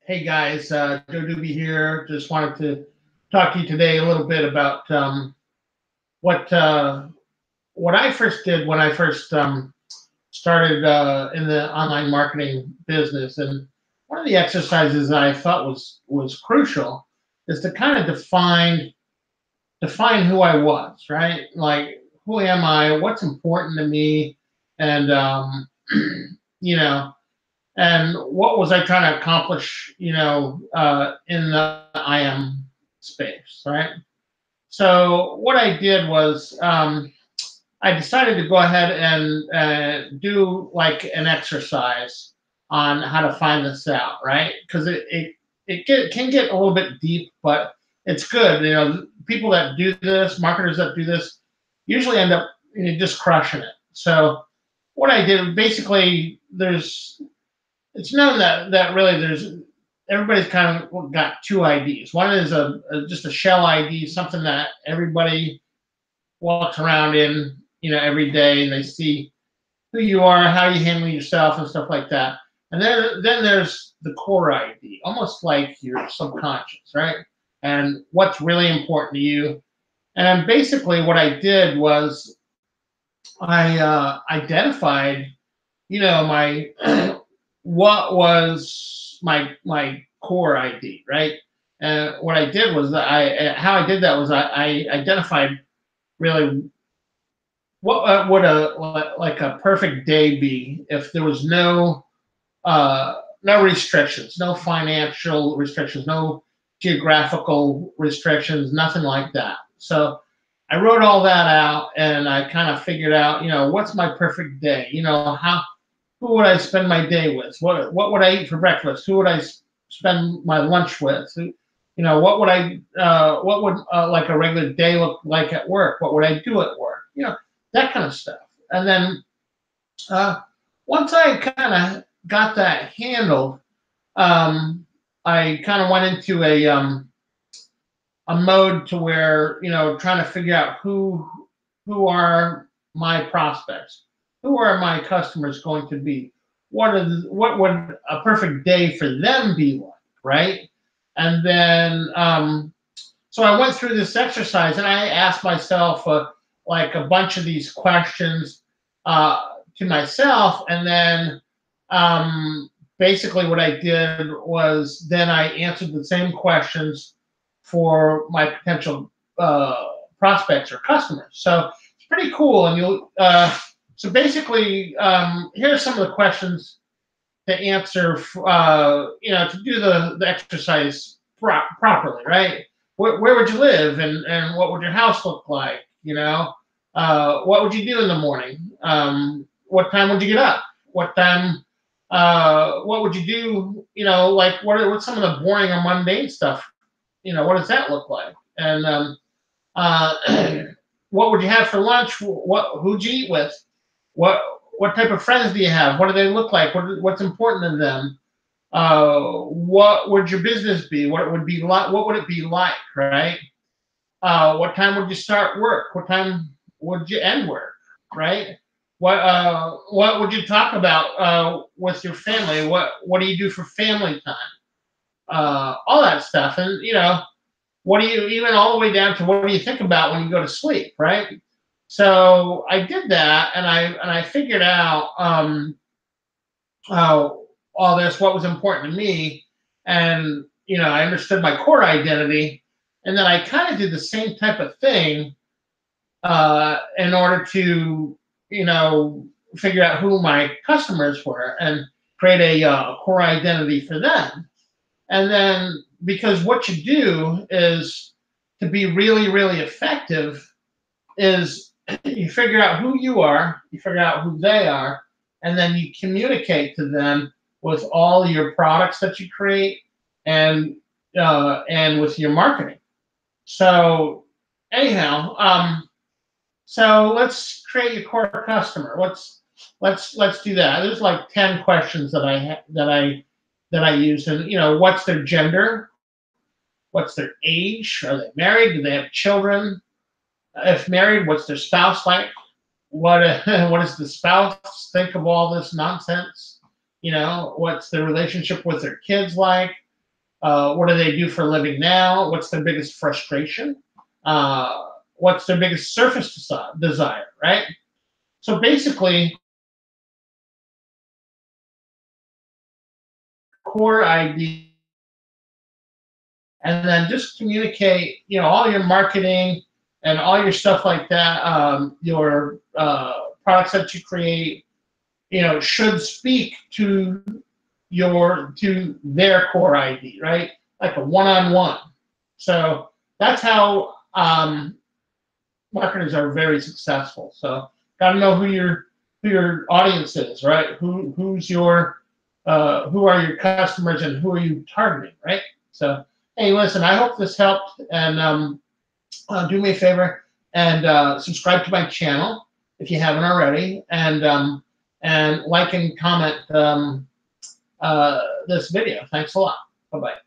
Hey guys, Joe Doobie here. Just wanted to talk to you today a little bit about what what I first did when I first started in the online marketing business. And one of the exercises I thought was crucial is to kind of define who I was, right? Like, who am I? What's important to me? And you know, and what was I trying to accomplish, in the IM space, right? So what I did was I decided to go ahead and do like an exercise on how to find this out, right? Because can get a little bit deep, but it's good. People that do this, marketers that do this, usually end up just crushing it. So what I did basically, it's known that really there's everybody's kind of got two IDs. One is just a shell ID, something that everybody walks around in, every day, and they see who you are, how you handle yourself, and stuff like that. And then there's the core ID, almost like your subconscious, right? And what's really important to you. And basically, what I did was I identified, my what was my core ID, right? And what I did was how I did that was I identified really what would like a perfect day be if there was no restrictions, no financial restrictions, no geographical restrictions, nothing like that. So I wrote all that out and I kind of figured out, what's my perfect day? How who would I spend my day with? What would I eat for breakfast? Who would I spend my lunch with? What would like a regular day look like at work? What would I do at work? That kind of stuff. And then uh, once I kind of got that handled, um, I kind of went into a mode to where trying to figure out who are my prospects, who are my customers going to be, what would a perfect day for them be like, right? And then so I went through this exercise and I asked myself like a bunch of these questions to myself, and then basically what I did was then I answered the same questions for my potential prospects or customers. So it's pretty cool. And so basically, here are some of the questions to answer, to do the exercise properly, right? Where would you live, and what would your house look like? What would you do in the morning? What time would you get up? What time? What would you do? Like what's some of the boring or mundane stuff? What does that look like? And uh, what would you have for lunch? Who'd you eat with? What what type of friends do you have? What do they look like? What's important to them? What would your business be? What it would be like? What would it be like? Right? What time would you start work? What time would you end work? Right? What would you talk about with your family? What do you do for family time? All that stuff, and what do you even all the way down to what do you think about when you go to sleep, right? So I did that, and I figured out uh, all this, what was important to me, and I understood my core identity, and then I kind of did the same type of thing in order to figure out who my customers were and create a core identity for them. And then because what you do is to be really, really effective is you figure out who you are, you figure out who they are, and then you communicate to them with all your products that you create and with your marketing. So anyhow, so let's create your core customer. Let's do that. There's like 10 questions that I use, and what's their gender, what's their age, are they married, do they have children, if married, what's their spouse like, what what does the spouse think of all this nonsense, what's the relationship with their kids like, What do they do for a living now? What's their biggest frustration? What's their biggest surface desire, right? So basically, core ID, and then just communicate, all your marketing and all your stuff like that, your products that you create, should speak to their core ID, right? Like a one-on-one. So that's how marketers are very successful. So got to know who your audience is, right? Who are your customers and who are you targeting, right? So hey, listen, I hope this helped, and do me a favor and subscribe to my channel if you haven't already, and like and comment this video. Thanks a lot. Bye bye.